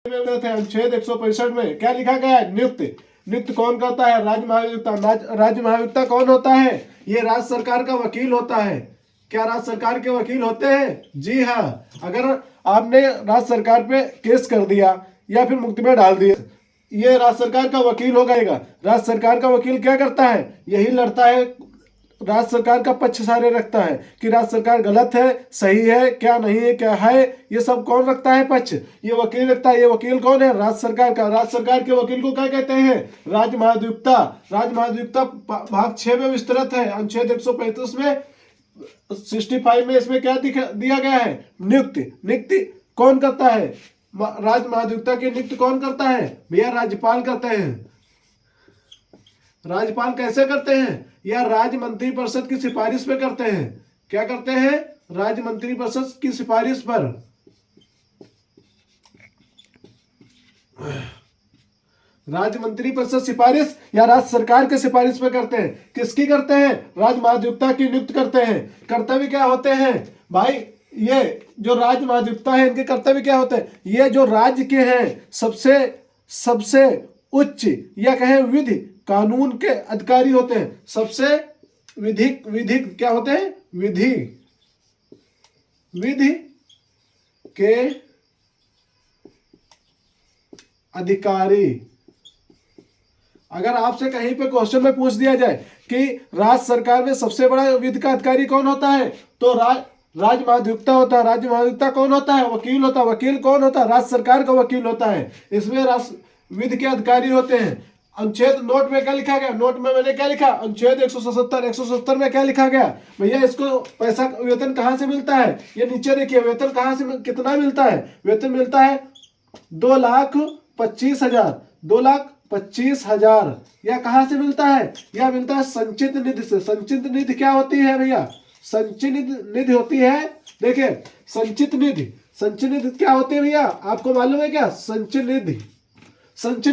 थे अनुच्छेद 165 में क्या लिखा गया है? नियुक्त। नियुक्त कौन करता है? राज्य महाधिवक्ता। राज्य महाधिवक्ता कौन होता है? ये राज्य सरकार का वकील होता है। क्या राज्य सरकार के वकील होते हैं? जी हाँ। अगर आपने राज्य सरकार पे केस कर दिया या फिर मुकदमे डाल दिए, ये राज्य सरकार का वकील हो गएगा। राज्य सरकार का वकील क्या करता है? यही लड़ता है, राज्य सरकार का पक्ष सारे रखता है कि राज्य सरकार गलत है, सही है, क्या नहीं है, क्या है, ये सब कौन रखता है पक्ष? ये वकील रखता है। ये वकील कौन है? राज्य सरकार का। राज्य सरकार के वकील को क्या कहते हैं? राज्य महाधिवक्ता। राज्य महाधिवक्ता भाग 6 में विस्तृत है, अनुच्छेद 135 में 65 में इसमें क्या दिया गया है? नियुक्ति। नियुक्ति कौन करता है? राज्य महाधिवक्ता की नियुक्ति कौन करता है? भैया राज्यपाल करते हैं। राज्यपाल कैसे करते हैं? या राज्य मंत्री परिषद की सिफारिश पे करते हैं। क्या करते हैं? राज्य मंत्री परिषद की सिफारिश पर। राज्य मंत्री परिषद सिफारिश या राज्य सरकार के सिफारिश पे करते हैं। किसकी करते हैं? राज्य महाधिवक्ता की नियुक्त करते हैं। कर्तव्य क्या होते हैं भाई? ये जो राज्य महाधिवक्ता है इनके कर्तव्य क्या होते हैं? ये जो राज्य के हैं सबसे उच्च या कहें विधि कानून के अधिकारी होते हैं। सबसे विधिक क्या होते हैं? विधि के अधिकारी। अगर आपसे कहीं पे क्वेश्चन में पूछ दिया जाए कि राज्य सरकार में सबसे बड़ा विधि का अधिकारी कौन होता है, तो राज्य महाधिवक्ता होता है। राज्य महाधिवक्ता कौन होता है? वकील होता है। वकील कौन होता है? राज्य सरकार का वकील होता है। इसमें विधि के अधिकारी होते हैं। अनुच्छेद नोट में क्या लिखा गया? नोट में मैंने क्या लिखा? अनुच्छेद 177 में क्या लिखा गया? भैया इसको पैसा वेतन कहाँ से मिलता है? ये नीचे देखिए, वेतन कहाँ से कितना मिलता है? वेतन मिलता है 2,25,000। 2,25,000 यह कहाँ से मिलता है? यह मिलता है संचित निधि से। संचित निधि क्या होती है भैया? संचित निधि होती है, देखिए संचित निधि। संचित निधि क्या होती है भैया? आपको मालूम है क्या? संचित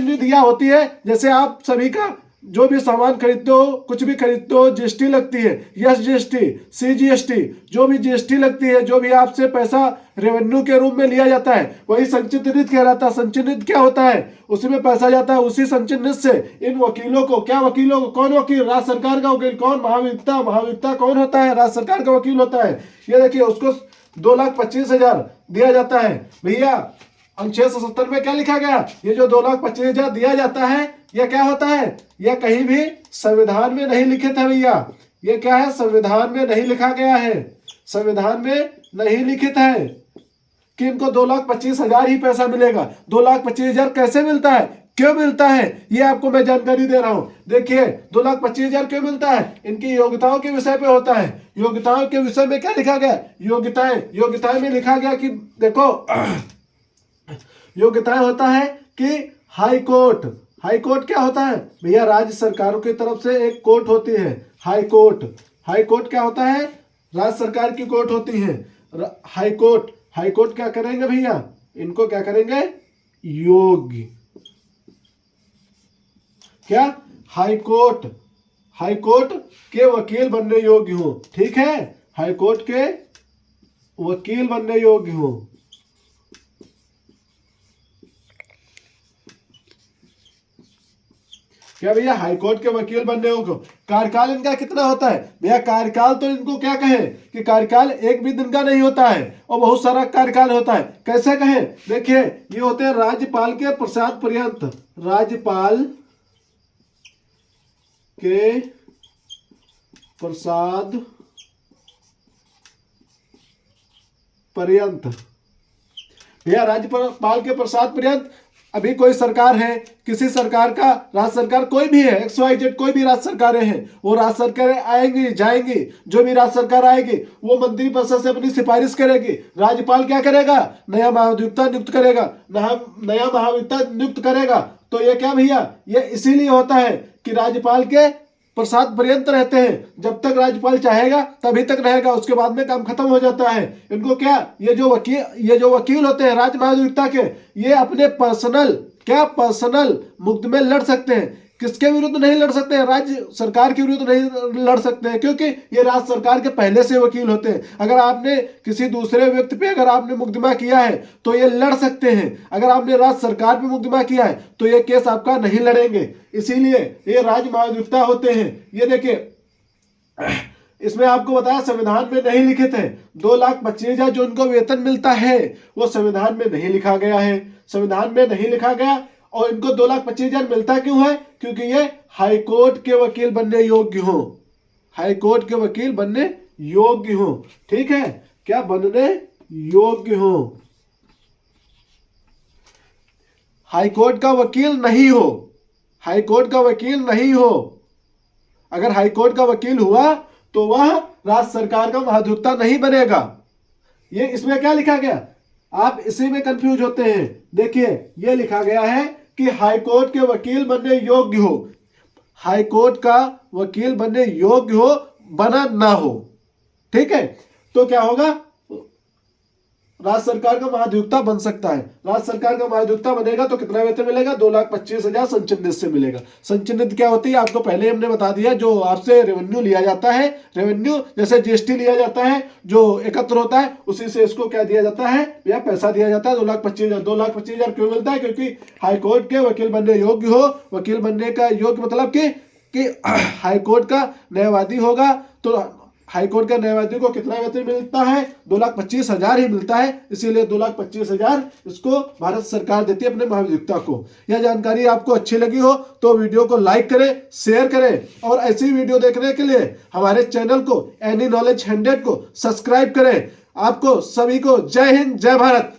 निधि यह होती है, जैसे आप सभी का जो भी सामान खरीदते हो, कुछ भी खरीदते हो, जीएसटी लगती है। यस जीएसटी, सीजीएसटी, जो भी जीएसटी लगती है, जो भी आपसे पैसा रेवेन्यू के रूप में लिया जाता है, वही संचित निधि कहलाता है। संचित निधि क्या होता है? उसी में पैसा जाता है। उसी संचित निधि से इन वकीलों को, क्या वकीलों को, कौन वकील? राज्य सरकार का वकील। कौन? महाधिवक्ता। महाधिवक्ता कौन होता है? राज्य सरकार का वकील होता है। ये देखिए, उसको 2,25,000 दिया जाता है। भैया अनुच्छेद 77 में क्या लिखा गया? ये जो 2,25,000 दिया जाता है, यह क्या होता है? यह कहीं भी संविधान में नहीं लिखित है भैया। ये क्या है? संविधान में नहीं लिखा गया है। संविधान में नहीं लिखित है कि इनको 2,25,000 ही पैसा मिलेगा। 2,25,000 कैसे मिलता है? क्यों मिलता है? ये आपको मैं जानकारी दे रहा हूं। देखिए 2,25,000 क्यों मिलता है? इनकी योग्यताओं के विषय पे होता है। योग्यताओं के विषय में क्या लिखा गया? योग्यताएं में लिखा गया कि देखो, योग्यताएं होता है कि हाई कोर्ट। हाई कोर्ट क्या होता है भैया? राज्य सरकारों की तरफ से एक कोर्ट होती है, हाई कोर्ट। हाई कोर्ट क्या होता है? राज्य सरकार की कोर्ट होती है हाई कोर्ट। हाई कोर्ट क्या करेंगे भैया? इनको क्या करेंगे? योग्य। क्या? High court. हाई कोर्ट के वकील बनने योग्य हो। ठीक है, हाई कोर्ट के वकील बनने योग्य हो। क्या भैया? हाईकोर्ट के वकील बनने को कार्यकाल इनका कितना होता है भैया? कार्यकाल तो इनको क्या कहे कि कार्यकाल एक भी दिन का नहीं होता है और बहुत सारा कार्यकाल होता है। कैसे कहें? देखिए, ये होते हैं राज्यपाल के प्रसाद पर्यंत। राज्यपाल के प्रसाद पर्यंत। भैया राज्यपाल के प्रसाद पर्यंत। अभी कोई सरकार है, किसी सरकार का, राज्य सरकार कोई भी है, XYZ कोई भी राज्य सरकारें हैं, वो राज्य सरकारें आएंगी जाएंगी। जो भी राज्य सरकार आएगी वो मंत्री परिषद से अपनी सिफारिश करेगी। राज्यपाल क्या करेगा? नया महाधिवक्ता नियुक्त करेगा। नया महाधिवक्ता नियुक्त करेगा। तो ये क्या भैया? ये इसीलिए होता है कि राज्यपाल के प्रसाद पर्यंत रहते हैं। जब तक राज्यपाल चाहेगा तभी तक रहेगा, उसके बाद में काम खत्म हो जाता है। इनको क्या, ये जो वकील होते हैं राज्य महाधिवक्ता के, ये अपने पर्सनल मुकदमे लड़ सकते हैं। किसके विरुद्ध नहीं लड़ सकते हैं? राज्य सरकार के विरुद्ध नहीं लड़ सकते हैं, क्योंकि ये राज्य सरकार के पहले से वकील होते हैं। अगर आपने किसी दूसरे व्यक्ति पे अगर आपने मुकदमा किया है तो ये लड़ सकते हैं। अगर आपने राज्य सरकार पे मुकदमा किया है तो ये केस आपका नहीं लड़ेंगे। इसीलिए ये राज्य महाधिवक्ता होते हैं। ये देखिए, इसमें आपको बताया संविधान में नहीं लिखित है। 2,25,000 जो उनको वेतन मिलता है वो संविधान में नहीं लिखा गया है, संविधान में नहीं लिखा गया। और इनको 2,25,000 मिलता क्यों है? क्योंकि ये हाईकोर्ट के वकील बनने योग्य हो, हाईकोर्ट के वकील बनने योग्य हो। ठीक है, क्या बनने योग्य हो? हाईकोर्ट का वकील नहीं हो, हाईकोर्ट का वकील नहीं हो। अगर हाईकोर्ट का वकील हुआ तो वह राज्य सरकार का महाधिवक्ता नहीं बनेगा। ये इसमें क्या लिखा गया? आप इसी में कंफ्यूज होते हैं। देखिए, ये लिखा गया है कि हाईकोर्ट के वकील बनने योग्य हो, हाईकोर्ट का वकील बनने योग्य हो, बना ना हो। ठीक है, तो क्या होगा? राज्य सरकार का महाधिवक्ता बन सकता है। राज्य सरकार का महाधिवक्ता बनेगा तो कितना वेतन मिलेगा? 2,25,000 संचित निधि से मिलेगा। संचित निधि क्या होती है आपको पहले हमने बता दिया, जो आपसे रेवेन्यू लिया जाता है, रेवेन्यू जैसे जीएसटी लिया जाता है, जो एकत्र होता है उसी से इसको क्या दिया जाता है? या पैसा दिया जाता है 2,25,000। 2,25,000 क्यों मिलता है? क्योंकि हाईकोर्ट के वकील बनने योग्य हो। वकील बनने का योग्य मतलब कि हाईकोर्ट का न्यायवादी होगा तो हाईकोर्ट का न्यायवादी को कितना वेतन मिलता है? 2,25,000 ही मिलता है। इसीलिए 2,25,000 इसको भारत सरकार देती है अपने महाधिवक्ता को। यह जानकारी आपको अच्छी लगी हो तो वीडियो को लाइक करें, शेयर करें और ऐसी वीडियो देखने के लिए हमारे चैनल को एनी नॉलेज 100 को सब्सक्राइब करें। आपको सभी को जय हिंद, जय भारत।